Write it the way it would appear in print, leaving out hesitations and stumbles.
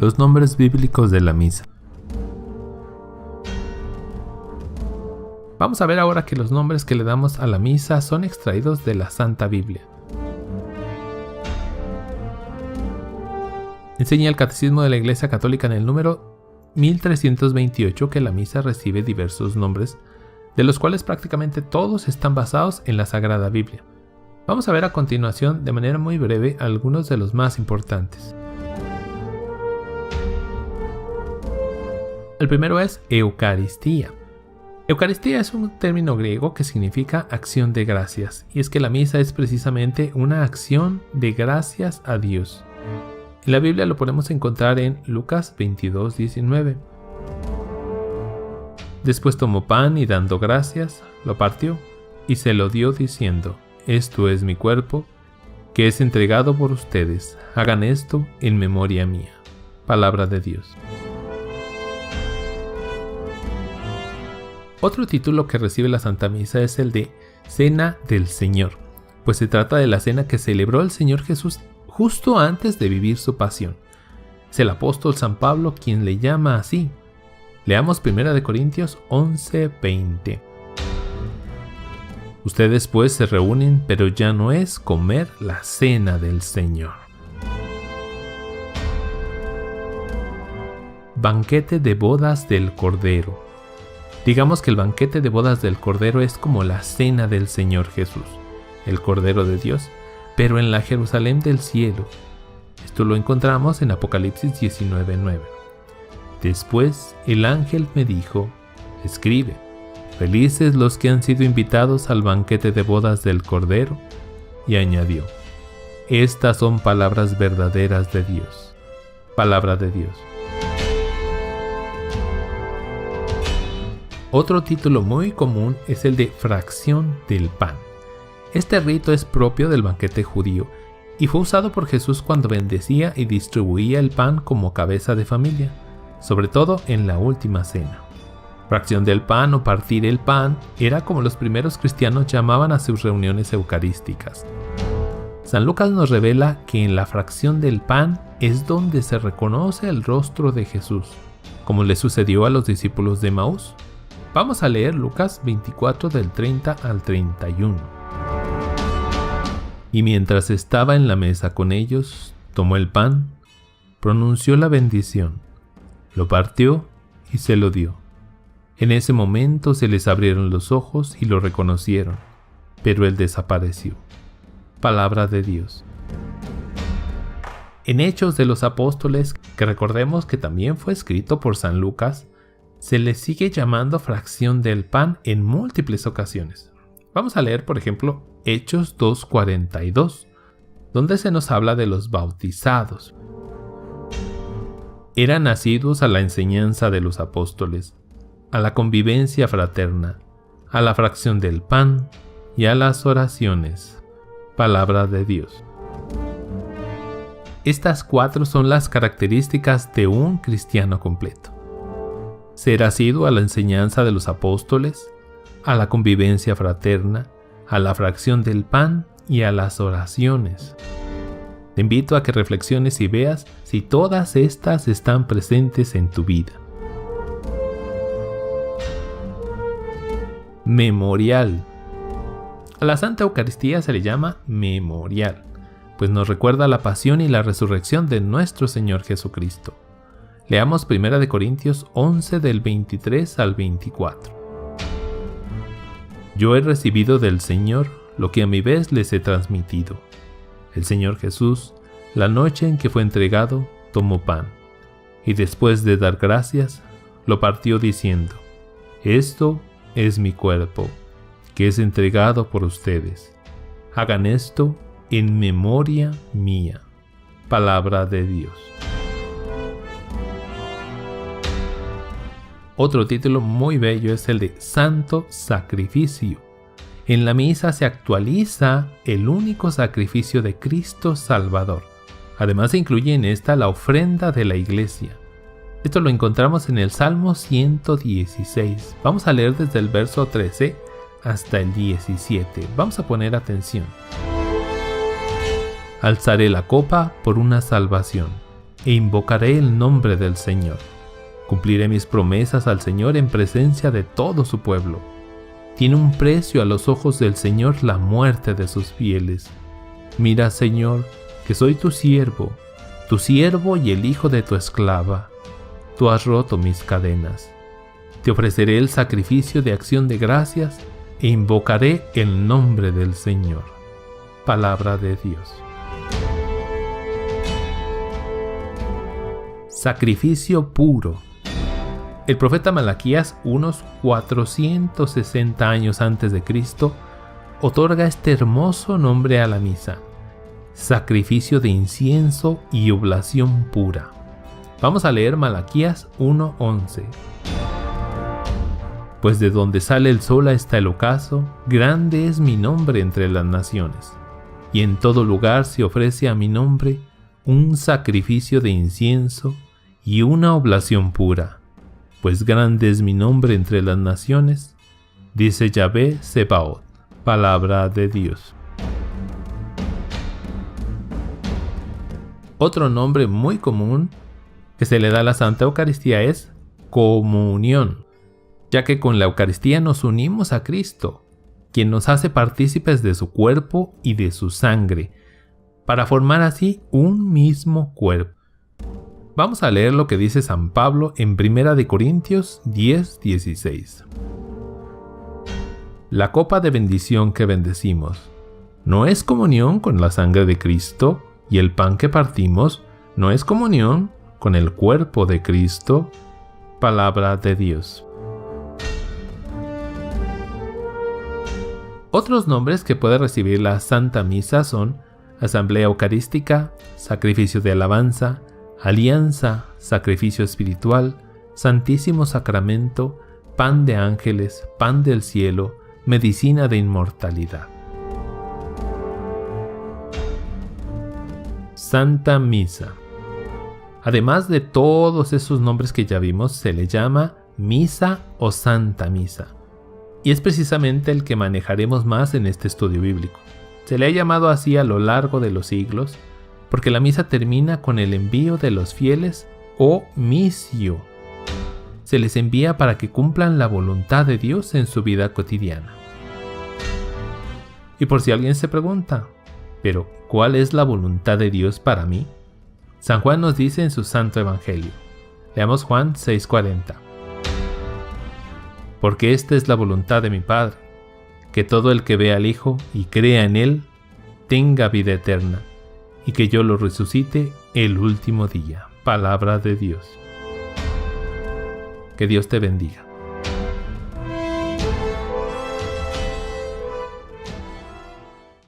Los nombres bíblicos de la misa. Vamos a ver ahora que los nombres que le damos a la misa son extraídos de la Santa Biblia. Enseña el Catecismo de la Iglesia Católica en el número 1328 que la misa recibe diversos nombres, de los cuales prácticamente todos están basados en la Sagrada Biblia. Vamos a ver a continuación de manera muy breve algunos de los más importantes. El primero es Eucaristía. Eucaristía es un término griego que significa acción de gracias, y es que la misa es precisamente una acción de gracias a Dios. En la Biblia lo podemos encontrar en Lucas 22:19. Después tomó pan y dando gracias, lo partió y se lo dio diciendo: Esto es mi cuerpo, que es entregado por ustedes. Hagan esto en memoria mía. Palabra de Dios. Otro título que recibe la Santa Misa es el de Cena del Señor, pues se trata de la cena que celebró el Señor Jesús justo antes de vivir su pasión. Es el apóstol San Pablo quien le llama así. Leamos 1 Corintios 11:20. Ustedes pues se reúnen, pero ya no es comer la cena del Señor. Banquete de bodas del Cordero. Digamos que el banquete de bodas del Cordero es como la cena del Señor Jesús, el Cordero de Dios, pero en la Jerusalén del cielo. Esto lo encontramos en Apocalipsis 19:9. Después el ángel me dijo: escribe, felices los que han sido invitados al banquete de bodas del Cordero, y añadió: estas son palabras verdaderas de Dios. Palabra de Dios. Otro título muy común es el de fracción del pan. Este rito es propio del banquete judío y fue usado por Jesús cuando bendecía y distribuía el pan como cabeza de familia, sobre todo en la última cena. Fracción del pan o partir el pan era como los primeros cristianos llamaban a sus reuniones eucarísticas. San Lucas nos revela que en la fracción del pan es donde se reconoce el rostro de Jesús, como le sucedió a los discípulos de Emaús. Vamos a leer Lucas 24 del 30 al 31. Y mientras estaba en la mesa con ellos, tomó el pan, pronunció la bendición, lo partió y se lo dio. En ese momento se les abrieron los ojos y lo reconocieron, pero él desapareció. Palabra de Dios. En Hechos de los Apóstoles, que recordemos que también fue escrito por San Lucas, se le sigue llamando fracción del pan en múltiples ocasiones. Vamos a leer, por ejemplo, Hechos 2:42, donde se nos habla de los bautizados. Eran asiduos a la enseñanza de los apóstoles, a la convivencia fraterna, a la fracción del pan y a las oraciones. Palabra de Dios. Estas 4 son las características de un cristiano completo. Ser asiduo a la enseñanza de los apóstoles, a la convivencia fraterna, a la fracción del pan y a las oraciones. Te invito a que reflexiones y veas si todas estas están presentes en tu vida. Memorial. A la Santa Eucaristía se le llama memorial, pues nos recuerda la pasión y la resurrección de nuestro Señor Jesucristo. Leamos 1 Corintios 11 del 23 al 24. Yo he recibido del Señor lo que a mi vez les he transmitido. El Señor Jesús, la noche en que fue entregado, tomó pan, y después de dar gracias, lo partió diciendo: esto es mi cuerpo, que es entregado por ustedes. Hagan esto en memoria mía. Palabra de Dios. Otro título muy bello es el de Santo Sacrificio. En la misa se actualiza el único sacrificio de Cristo Salvador. Además se incluye en esta la ofrenda de la Iglesia. Esto lo encontramos en el Salmo 116. Vamos a leer desde el verso 13 hasta el 17. Vamos a poner atención. Alzaré la copa por una salvación. e invocaré el nombre del Señor. Cumpliré mis promesas al Señor en presencia de todo su pueblo. Tiene un precio a los ojos del Señor la muerte de sus fieles. Mira, Señor, que soy tu siervo y el hijo de tu esclava. Tú has roto mis cadenas. Te ofreceré el sacrificio de acción de gracias e invocaré el nombre del Señor. Palabra de Dios. Sacrificio puro. El profeta Malaquías, unos 460 años antes de Cristo, otorga este hermoso nombre a la misa: sacrificio de incienso y oblación pura. Vamos a leer Malaquías 1:11. Pues de donde sale el sol hasta el ocaso, grande es mi nombre entre las naciones, y en todo lugar se ofrece a mi nombre un sacrificio de incienso y una oblación pura. Pues grande es mi nombre entre las naciones, dice Yahvé Sebaot. Palabra de Dios. Otro nombre muy común que se le da a la Santa Eucaristía es comunión, ya que con la Eucaristía nos unimos a Cristo, quien nos hace partícipes de su cuerpo y de su sangre, para formar así un mismo cuerpo. Vamos a leer lo que dice San Pablo en 1 Corintios 10:16. La copa de bendición que bendecimos, ¿no es comunión con la sangre de Cristo? Y el pan que partimos, ¿no es comunión con el cuerpo de Cristo? Palabra de Dios. Otros nombres que puede recibir la Santa Misa son Asamblea Eucarística, Sacrificio de Alabanza, Alianza, Sacrificio Espiritual, Santísimo Sacramento, Pan de Ángeles, Pan del Cielo, Medicina de Inmortalidad. Santa Misa. Además de todos esos nombres que ya vimos, se le llama Misa o Santa Misa, y es precisamente el que manejaremos más en este estudio bíblico. Se le ha llamado así a lo largo de los siglos, porque la misa termina con el envío de los fieles o missio. Se les envía para que cumplan la voluntad de Dios en su vida cotidiana. Y por si alguien se pregunta, ¿pero cuál es la voluntad de Dios para mí? San Juan nos dice en su Santo Evangelio. Leamos Juan 6:40. Porque esta es la voluntad de mi Padre, que todo el que vea al Hijo y crea en Él, tenga vida eterna, y que yo lo resucite el último día. Palabra de Dios. Que Dios te bendiga.